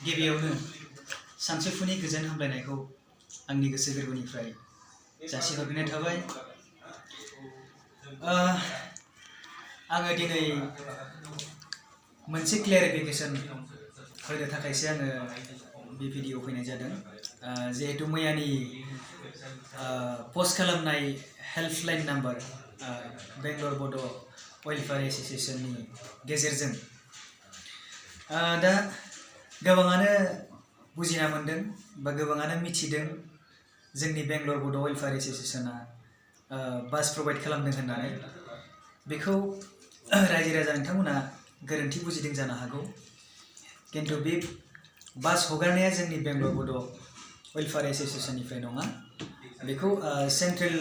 गिबियावनो सानजौफुनि गोजोन हामलायनायखौ आंनि गोसो गोरबोनिफ्राय जासिहरग्रोनाय थाबाय। आङो दिनै मोनसे क्लियारिफिकेशन होनो थाखायसो आङो बे भिडिअ फैनाय जादों। जिहेतु मैयानि पस्ट खालामनाय हेल्पलाइन नाम्बार बेंगलर बड' वेलफेयार एस'सिएशननि गेजेरजों दा गोबाङानो बुजिना मोनदों बा गोबाङानो मिथिदों जोंनि बेंगलर बड' वेलफेयार एस'सिएशना बास प्रभाइड खालामदों होननानै। बेखौ रायजो राजा नोंथांमोना गोरोन्थि बुजिदों जानो हागौ, किन्तु बे बास हगारनाया जोंनि बेंगलर बड' वेलफेयार एस'सिएशननिफ्राय नङा। बेखौ सेन्ट्रेल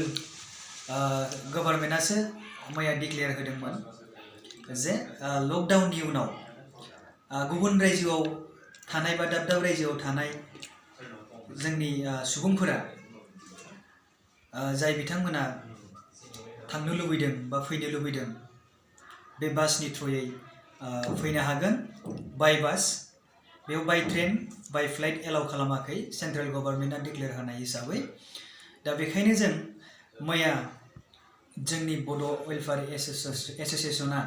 गभर्नमेन्टआसो मैया डिक्लेयार होदोंमोन जे लकडाउननि उनाव गुबुन रायजोआव थानाय बा दाब दाब रायजोआव थानाय जोंनि सुबुंफोरा जाय बिथांमोना थांनो लुबैदों बा फैनो लुबैदों बे बासनि थ्रुयै फैनो हागोन। बाय बास, बेयाव by train by flight allow खालामाखै सेन्ट्रेल गभर्नमेन्टआ डिक्लेयार होनाय हिसाबै। दा बेखायनो जों मैया जोंनि बड' वेलफेयार एस'सिएशना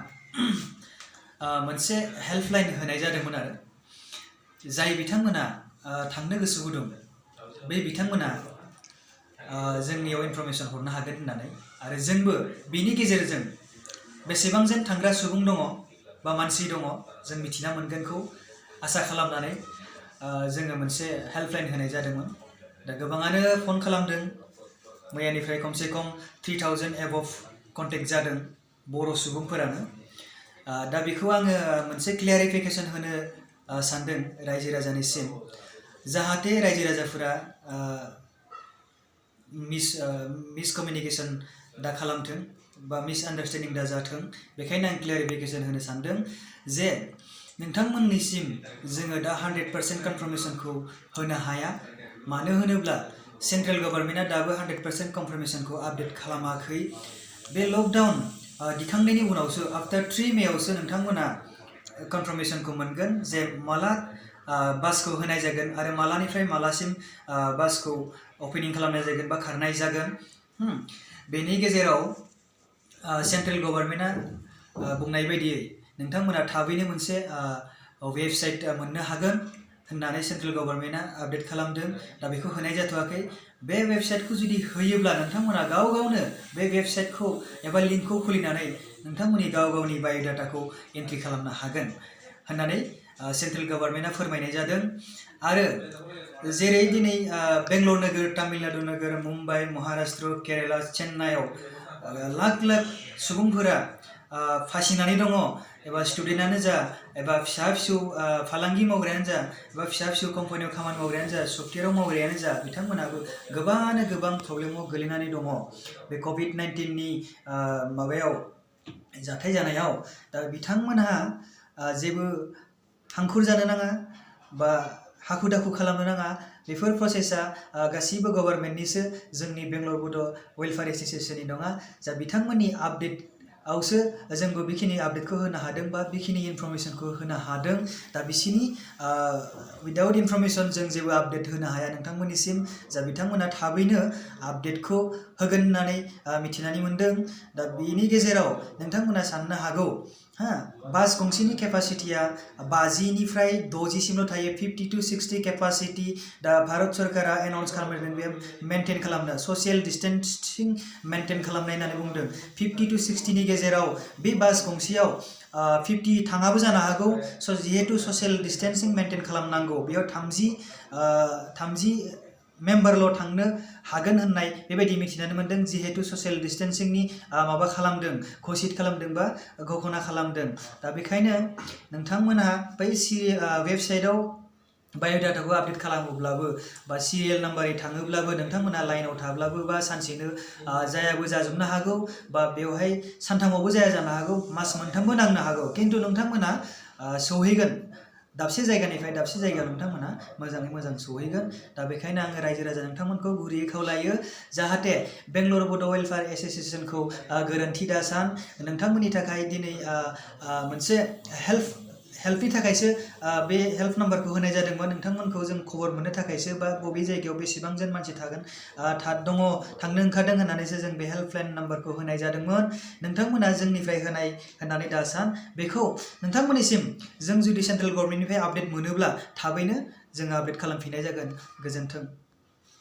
मोनसे हेल्पलाइन होनाय जादोंमोन आरो जाय बिथांमोना थांनो गोसो गुदुं बे बिथांमोना जोंनियाव इनफरमेसन हरनो हागोन होननानै, आरो जोंबो बिनि गेजेरजों बेसेबां जों थांग्रा सुबुं दङ बा मानसि दङ जों मिथिना मोनगोनखौ आसा खालामनानै जोङो मोनसे हेल्पलाइन होनाय जादोंमोन। दा गोबाङानो फन खालामदों, मैयानिफ्राय खमसे खम 3000 एबभ कन्टेक्ट जादों बर' सुबुंफोरानो। दा बेखौ आङो मोनसे क्लियारिफिकेशन होनो सानदों रायजो राजानिसिम, जाहाथे रायजो राजाफोरा मिसकमिउनिकेशन दा खालामथों बा मिसआन्डारस्टेन्डिं दा जाथों। बेखायनो आं क्लियारिफिकेशन होनो सानदों जे नोंथांमोननिसिम जोङो दा 100% कनफार्मेशनखौ होनो हाया। मानो होनोब्ला सेन्ट्रेल गभर्नमेन्टआ दाबो 100% कनफार्मेशनखौ आपडेट खालामाखै। बे लकडाउन दिखांनायनि उनावसो आफ्टार 3 मेआवसो नोंथांमोना कनफार्मेशनखौ मोनगोन जे माला बासखौ होनाय जागोन आरो मालानिफ्राय मालासिम बासखौ अपेनिं खालामनाय जागोन बा खारनाय जागोन। बेनि गेजेराव सेन्ट्रेल गभर्नमेन्टआ बुंनाय बायदियै नोंथांमोना थाबैनो मोनसे वेबसाइट मोननो हागोन होननानै सेन्ट्रेल गभर्नमेन्टआ आपडेट खालामदों। दा बेखौ होनाय जाथ'वाखै। बे वेबसाइटखौ जुदि होयोब्ला नोंथांमोना गाव गावनो बे वेबसाइटखौ एबा लिंकखौ खुलिनानै नोंथांमोननि गाव गावनि बाय'डाटाखौ एन्ट्रि खालामनो हागोन होननानै सेन्ट्रेल गभर्नमेन्टआ फोरमायनाय जादों। आरो जेरै दिनै बेंगलर नोगोर, तामिलनाडु नोगोर, मुम्बाइ, महाराष्ट्र, केरेला, चेन्नाइआव लाख लाख सुबुंफोरा फासिनानै दङ, एबा स्टुडेन्टआनो जा एबा फिसा फिसौ फालांगि मावग्रायानो जा एबा फिसा फिसौ कम्पानियाव खामानि मावग्रायानो जा सफ्टवेयाराव मावग्रायानो जा बिथांमोनाबो गोबाङानो गोबां प्रब्लेमाव गोलैनानै दङ बे कभिड-19नि माबायाव जाथाय जानायाव। दा बिथांमोनहा जेबो हांखुर जानो नाङा बा हाखु दाखु खालामनो नाङा। बेफोर प्रसेसा गासैबो गभर्नमेन्टनिसो, जोंनि बेंगलर बड' वेलफेयार एस'सिएशननि नङा। जा बिथांमोननि आपडेटआवसो जोंबो बेखिनि आपडेटखौ होनो हादों बा बेखिनि इनफरमेसनखौ होनो हादों। दा बिसिनि उइदाउट इनफरमेसन जों जेबो आपडेट होनो हाया नोंथांमोननिसिम। जा बिथांमोना थाबैनो आपडेटखौ होगोन होननानै मिथिनानै मोनदों। दा बेनि गेजेराव नोंथांमोना साननो हागौ बास गंसेनि केपासिटिया 50निफ्राय 60सिमल' थायो, 50 to 60 केपासिटि। दा भारत सरकारा एनाउन्स खालामदों बे मेनटेन खालामनो, ससियेल डिस्टेन्सिं मेनटेन खालामनाय होननानै बुंदों। 50 to 60नि गेजेराव बे बास गंसेयाव 50 थाङाबो जानो हागौ। जिहेतु ससियेल डिस्टेन्सिं मेनटेन खालामनांगौ, बेयाव 30 मेम्बारल' थांनो हागोन होननाय बेबायदि मिथिनानै मोन्दों। जिहेतु ससियेल डिस्टेन्सिंनि माबा खालामदों, घोषित खालामदों बा घोषणा खालामदों। दा बेखायनो नोंथांमोनहा बै वेबसाइटआव बाय'डाटाखौ आपडेट खालामोब्लाबो बा सिरियेल नाम्बारै थाङोब्लाबो नोंथांमोना लाइनाव थाब्लाबो बा सानसेनो जायाबो जाजोबनो हागौ, बा बेवहाय सानथामावबो जाया जानो हागौ, मास मोनथामबो नांनो हागौ। खिन्थु नोंथांमोना सौहैगोन, दाबसे जायगानिफ्राय दाबसे जायगायाव नोंथांमोना मोजाङै मोजां सौहैगोन। दा बेखायनो आङो रायजो राजा नोंथांमोनखौ गुरैयै खावलायो, जाहाथे बेंगलर बड' वेलफेयार एस'सिएशनखौ गोरोन्थि दा सान। नोंथांमोननि थाखाय दिनै मोनसे हेल्पनि थाखायसो बे हेल्प नाम्बारखौ होनाय जादोंमोन नोंथांमोनखौ जों खबर मोननो थाखायसो बा बबे जायगायाव बेसेबां जन मानसि थागोन दङ थांनो ओंखारदों होननानैसो जों बे हेल्पलाइन नाम्बारखौ होनाय जादोंमोन नोंथांमोना जोंनिफ्राय होनाय होननानै दा सान बेखौ नोंथांमोननिसिम जों जुदि सेन्ट्रेल गभर्नमेन्टनिफ्राय आपडेट मोनोब्ला थाबैनो जों आपडेट खालामफिननाय जागोन गोजोन्थों